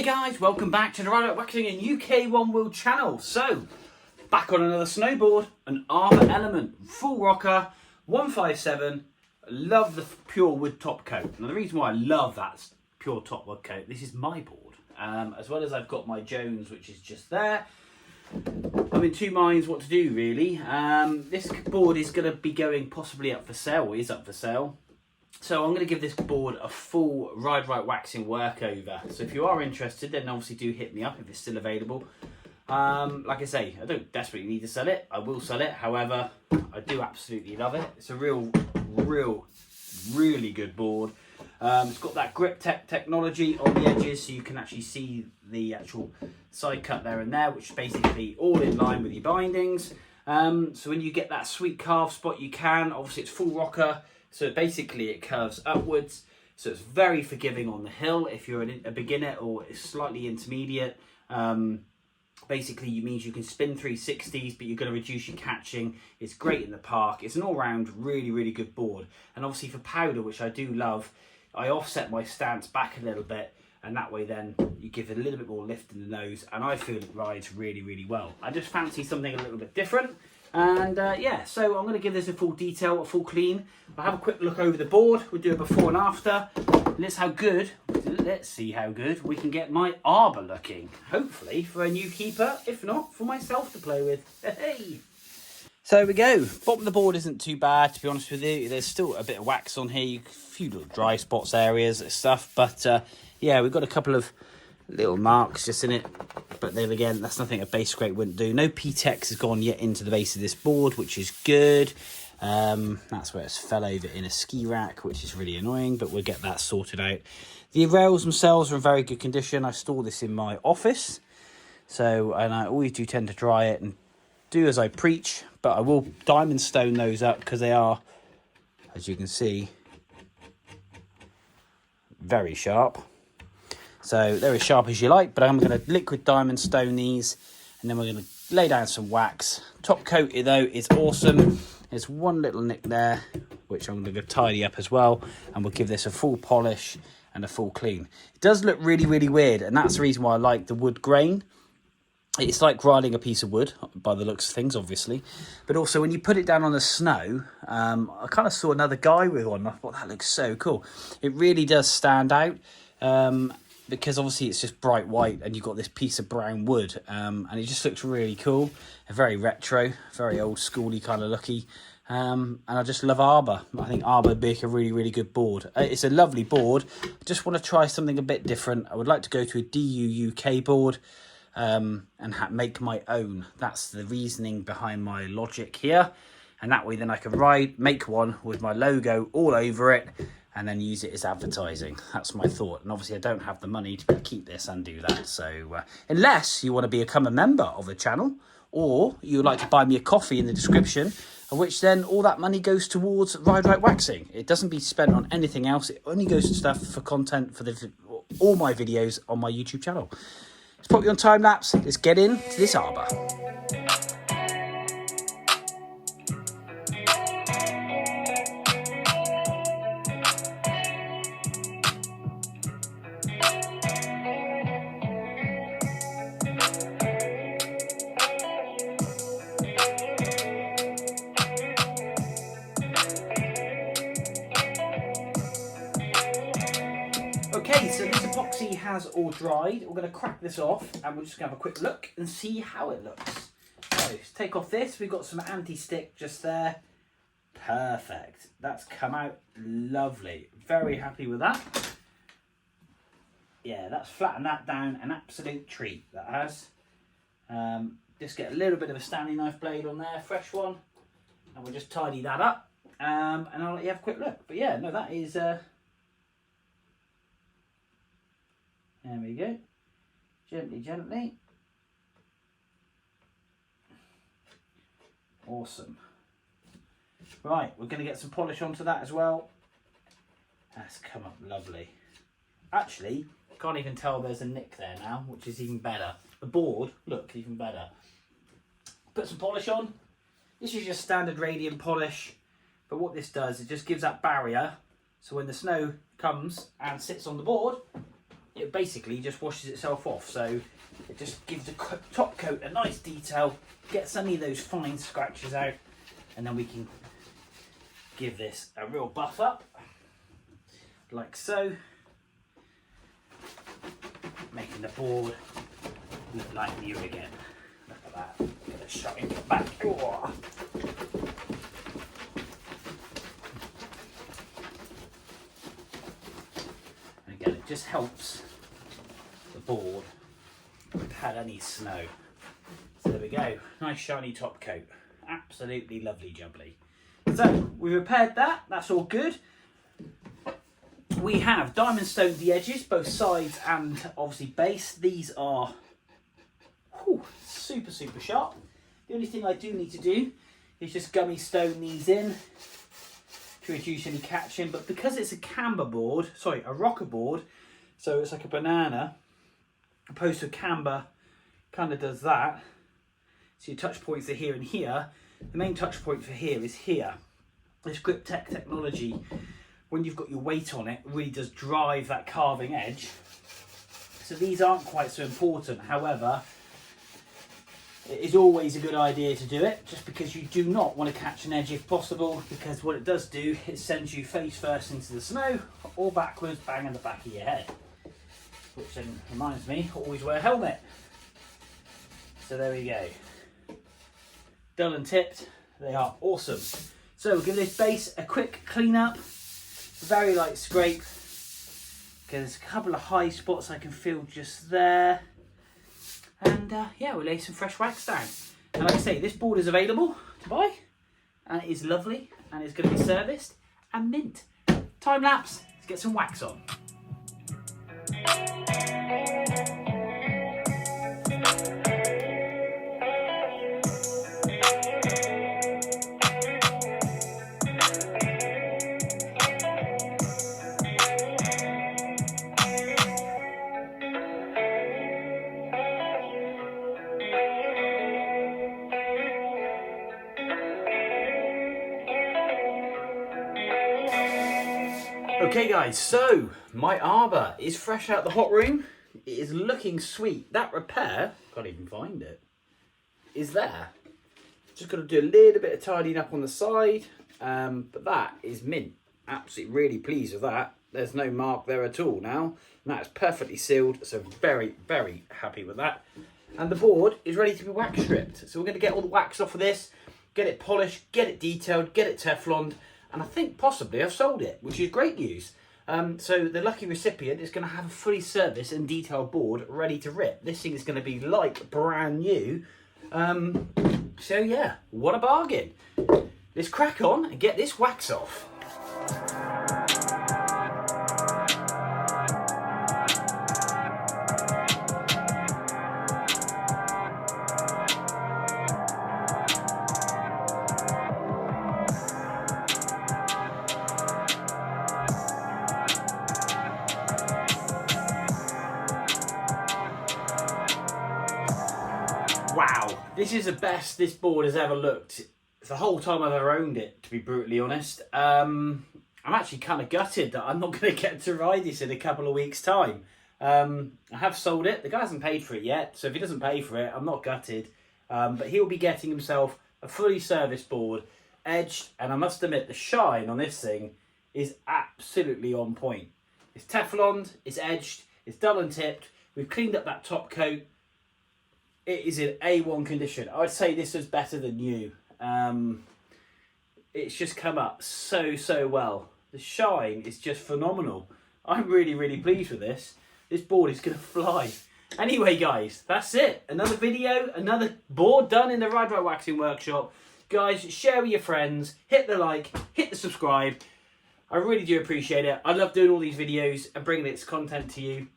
guys, welcome back to the Ride Out Waxing and UK One Wheel channel. So, back on another snowboard, an Arbor Element full rocker, 157. Love the pure wood top coat. Now the reason why I love that pure top wood coat, this is my board. As well as I've got my Jones, which is just there. I'm in two minds what to do really. This board is going to be going possibly up for sale, or is up for sale. So I'm going to give this board a full Ride Right Waxing workover. So if you are interested, then obviously do hit me up if it's still available. Like I say, I don't desperately need to sell it. I will sell it. However, I do absolutely love it. It's a really good board. It's got that grip technology on the edges, so you can actually see the actual side cut there and there, which is basically all in line with your bindings. So when you get that sweet carve spot, you can. Obviously, it's full rocker. So basically it curves upwards, so it's very forgiving on the hill if you're a beginner or slightly intermediate. Basically it means you can spin 360s, but you're going to reduce your catching. It's great in the park. It's an all-round really good board. And obviously for powder, which I do love, I offset my stance back a little bit, and that way then you give it a little bit more lift in the nose, and I feel it rides really well. I just fancy something a little bit different. And yeah, so I'm going to give this a full detail, a full clean. I'll have a quick look over the board. We'll do a before and after. Let's see how good we can get my Arbor looking. Hopefully for a new keeper, if not for myself to play with. Hey! So there we go. Bottom of the board isn't too bad, to be honest with you. There's still a bit of wax on here, a few little dry spots areas and stuff. But yeah, we've got a couple of little marks just in it, but then again, that's nothing a base scrape wouldn't do. No P-Tex has gone yet into the base of this board, which is good. That's where it's fell over in a ski rack, which is really annoying, but we'll get that sorted out. The rails themselves are in very good condition. I store this in my office, and I always do tend to dry it and do as I preach, but I will diamond stone those up because they are, as you can see, very sharp. So they're as sharp as you like, but I'm going to liquid diamond stone these, and then we're going to lay down some wax. Top coat though is awesome. There's one little nick there, which I'm going to go tidy up as well, and we'll give this a full polish and a full clean. It does look really weird, and that's the reason why I like the wood grain. It's like riding a piece of wood by the looks of things, obviously, but also when you put it down on the snow, I kind of saw another guy with one, and I thought that looks so cool. It really does stand out. Because obviously it's just bright white and you've got this piece of brown wood, and it just looks really cool. Very retro, very old schooly kind of looky, and I just love Arbor. I think Arbor would make a really good board. It's a lovely board. I just want to try something a bit different. I would like to go to a DU UK board and make my own. That's the reasoning behind my logic here, and that way then I can make one with my logo all over it, and then use it as advertising. That's my thought. And obviously I don't have the money to keep this and do that. So unless you want to become a member of the channel, or you would like to buy me a coffee in the description, of which then all that money goes towards Ride Right Waxing. It doesn't be spent on anything else. It only goes to stuff for content for all my videos on my YouTube channel. Let's put you on time lapse. Let's get into this Arbor. Okay, so this epoxy has all dried. We're going to crack this off and we're just going to have a quick look and see how it looks. So, let's take off this. We've got some anti-stick just there. Perfect. That's come out lovely. Very happy with that. Yeah, that's flattened that down. An absolute treat, that has. Just get a little bit of a Stanley knife blade on there, fresh one. And we'll just tidy that up. And I'll let you have a quick look. But yeah, no, that is... There we go. Gently. Awesome. Right, we're going to get some polish onto that as well. That's come up lovely. Actually, can't even tell there's a nick there now, which is even better. The board, look, even better. Put some polish on. This is just standard radiant polish, but what this does, it just gives that barrier, so when the snow comes and sits on the board, it basically just washes itself off. So it just gives the top coat a nice detail, gets any of those fine scratches out, and then we can give this a real buff up, like so, making the board look like new again. Look at that, get a shot in the back. Oh. And again, it just helps the board if we've had any snow. So there we go, nice shiny top coat, absolutely lovely jubbly. So we repaired that, that's all good. We have diamond stoned the edges, both sides and obviously base. These are super sharp. The only thing I do need to do is just gummy stone these in to reduce any catching, but because it's a camber board, sorry, a rocker board, so it's like a banana, opposed to a camber kind of does that. So your touch points are here and here. The main touch point for here is here. This grip technology, when you've got your weight on it, really does drive that carving edge. So these aren't quite so important. However, it is always a good idea to do it, just because you do not want to catch an edge if possible, because what it does do, it sends you face first into the snow or backwards, bang in the back of your head. Which then reminds me, always wear a helmet. So there we go. Dull and tipped, they are awesome. So we'll give this base a quick clean up, very light scrape, because there's a couple of high spots I can feel just there. And yeah, we'll lay some fresh wax down. And like I say, this board is available to buy, and it is lovely, and it's going to be serviced and mint. Time lapse, let's get some wax on. Okay guys, so my Arbor is fresh out the hot room. It is looking sweet. That repair, can't even find it, is there. Just got to do a little bit of tidying up on the side, but that is mint. Absolutely really pleased with that. There's no mark there at all now. And that's perfectly sealed, so very happy with that. And the board is ready to be wax stripped. So we're going to get all the wax off of this, get it polished, get it detailed, get it Tefloned, and I think possibly I've sold it, which is great news. So the lucky recipient is going to have a fully serviced and detailed board ready to rip. This thing is going to be like brand new. So yeah, what a bargain. Let's crack on and get this wax off. Wow, this is the best this board has ever looked. It's the whole time I've ever owned it, to be brutally honest. I'm actually kind of gutted that I'm not going to get to ride this in a couple of weeks' time. I have sold it. The guy hasn't paid for it yet, so if he doesn't pay for it, I'm not gutted. But he'll be getting himself a fully serviced board, edged, and I must admit the shine on this thing is absolutely on point. It's Tefloned, it's edged, it's dull and tipped. We've cleaned up that top coat. It is in A1 condition. I would say this is better than new. It's just come up so well. The shine is just phenomenal. I'm really pleased with this. This board is going to fly. Anyway, guys, that's it. Another video, another board done in the Ride Right Waxing Workshop. Guys, share with your friends. Hit the like, hit the subscribe. I really do appreciate it. I love doing all these videos and bringing this content to you.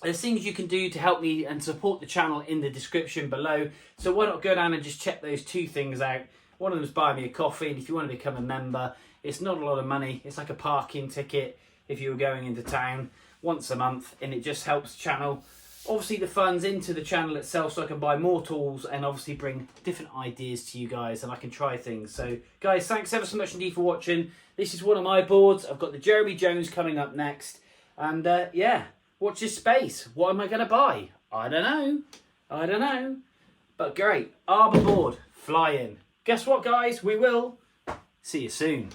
There's things you can do to help me and support the channel in the description below. So why not go down and just check those two things out. One of them is buy me a coffee, and if you want to become a member, it's not a lot of money. It's like a parking ticket if you were going into town once a month, and it just helps the channel. Obviously the funds into the channel itself, so I can buy more tools and obviously bring different ideas to you guys, and I can try things. So guys, thanks ever so much indeed for watching. This is one of my boards. I've got the Jeremy Jones coming up next, and yeah, watch this space. What am I going to buy? I don't know. But great. Arbor board, flying. Guess what, guys? We will see you soon.